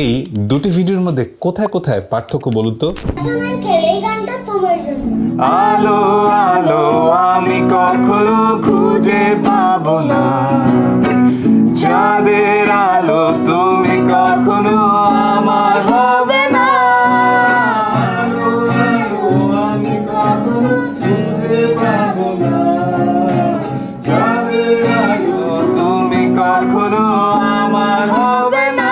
এই দুটি ভিডিওর মধ্যে কোথায় কোথায় পার্থক্য বলুন তো? এই গানটা তোমার জন্য। আলো আলো আমি কখনো খুঁজে পাবো না, চাঁদের আলো তুমি কখনো আমার হবে না। আলো আলো আমি কখনো খুঁজে পাবো না, চাঁদের আলো তুমি কখনো আমার হবে না।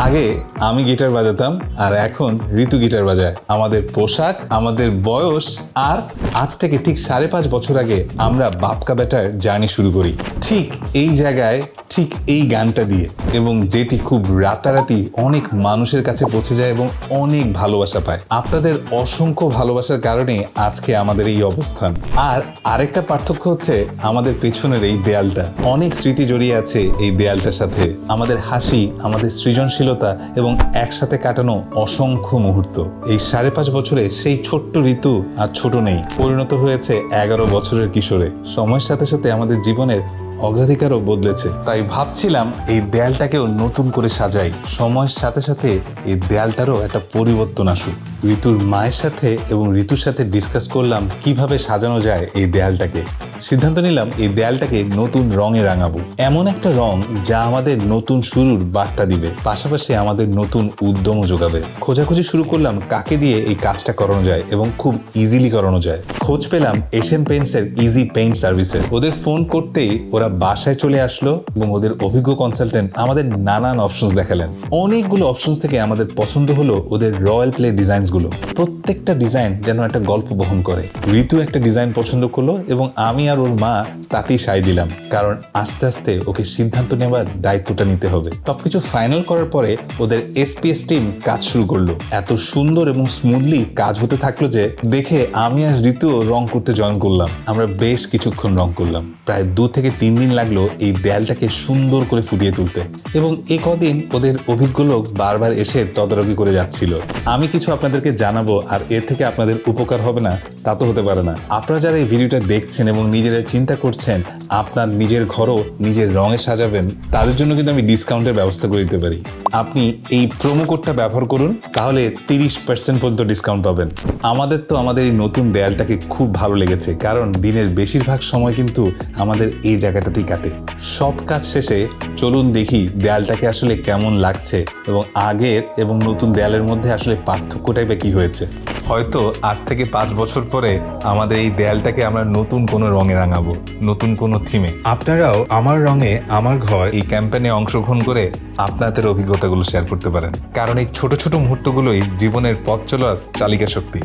আগে আমি গিটার বাজাতাম আর এখন ঋতু গিটার বাজায়। আমাদের পোশাক, আমাদের বয়স, আর আজ থেকে ঠিক 5.5 বছর আগে আমরা বাপকা বেটার জার্নি শুরু করি ঠিক এই জায়গায়, ঠিক এই গানটা দিয়ে, এবং যেটি খুব রাতারাতি অনেক মানুষের কাছে পৌঁছে যায় এবং অনেক ভালোবাসা পায়। আপনাদের অসংখ্য ভালোবাসার কারণে আজকে আমাদের এই অবস্থান। আর আরেকটা পার্থক্য হচ্ছে আমাদের পেছনের এই দেয়ালটা। অনেক স্মৃতি জড়িয়ে আছে এই দেয়ালটার সাথে, আমাদের হাসি, আমাদের সৃজনশীলতা এবং একসাথে কাটানো অসংখ্য মুহূর্ত। এই 5.5 বছরে সেই ছোট্ট ঋতু আর ছোট নেই, পরিণত হয়েছে 11 বছরের কিশোরে। সময়ের সাথে সাথে আমাদের জীবনের অগ্রাধিকারও বদলেছে। তাই ভাবছিলাম এই দেয়ালটাকেও নতুন করে সাজাই। সময়ের সাথে সাথে এই দেয়ালটারও একটা পরিবর্তন আসুক। ঋতুর মায়ের সাথে এবং ঋতুর সাথে ডিসকাস করলাম কিভাবে সাজানো যায় এই দেয়ালটাকে। সিদ্ধান্ত নিলাম এই দেয়ালটাকে নতুন রঙে রাঙাবো, এমন একটা রং যা আমাদের নতুন শুরুর বার্তা দিবে, পাশাপাশি আমাদের নতুন উদ্যমও যোগাবে। খোঁজাখুঁজি শুরু করলাম কাকে দিয়ে এই কাজটা করানো যায় এবং খুব ইজিলি করানো যায়। খোঁজ পেলাম এশিয়ান পেইন্টসের ইজি পেইন্ট সার্ভিসে। ওদের ফোন করতেই ওরা বাসায় চলে আসলো এবং ওদের অভিজ্ঞ কনসালটেন্ট আমাদের নানান অপশনস দেখালেন। অনেকগুলো অপশনস থেকে আমাদের পছন্দ হলো ওদের রয়্যাল প্লে ডিজাইনস গুলো। প্রত্যেকটা ডিজাইন যেন একটা গল্প বহন করে। ঋতু একটা ডিজাইন পছন্দ করলো এবং আমি আর ওর মা তাতেই সাই দিলাম, কারণ আস্তে আস্তে ওকে সিদ্ধান্ত নেওয়ার দায়িত্বটা নিতে হবে। সবকিছু ফাইনাল করার পরে ওদের এসপিএস টিম কাজ শুরু করলো। এত সুন্দর এবং স্মুথলি কাজ হতে থাকলো যে দেখে আমি আর ঋতুও রং করতে জয়েন করলাম। আমরা বেশ কিছুক্ষণ রং করলাম, প্রায় 2 থেকে 3 দিন লাগলো এই দেয়ালটাকে সুন্দর করে ফুটিয়ে তুলতে। এবং এই কদিন ওদের অভিজ্ঞ লোক বারবার এসে তদারকি করে যাচ্ছিল। আমি কিছু আপনাদেরকে জানাবো আর এর থেকে আপনাদের উপকার হবে না তা তো হতে পারে না। আপনারা যারা এই ভিডিওটা দেখছেন এবং নিজেরা চিন্তা করছেন আপনার নিজের ঘরও নিজের রঙে সাজাবেন, তাদের জন্য কিন্তু আমি ডিসকাউন্টের ব্যবস্থা করে দিতে পারি। আপনি এই প্রোমো কোডটা ব্যবহার করুন, তাহলে 30% পর্যন্ত ডিসকাউন্ট পাবেন। আমাদের তো আমাদের এই নতুন দেয়ালটাকে খুব ভালো লেগেছে, কারণ দিনের বেশিরভাগ সময় কিন্তু আমাদের এই জায়গাটাতেই কাটে। সব কাজ শেষে চলুন দেখি দেয়ালটাকে আসলে কেমন লাগছে এবং আগের এবং নতুন দেয়ালের মধ্যে আসলে পার্থক্যটাই বা কি হয়েছে। হয়তো আজ থেকে 5 বছর পরে আমাদের এই দেয়ালটাকে আমরা নতুন কোনো রঙে রাঙাবো, নতুন কোনো থিমে। আপনারাও আমার রঙে আমার ঘর এই ক্যাম্পেইনে অংশগ্রহণ করে আপনাদের অভিজ্ঞতাগুলো শেয়ার করতে পারেন, কারণ এই ছোট ছোট মুহূর্তগুলোই জীবনের পথ চলার চালিকা শক্তি।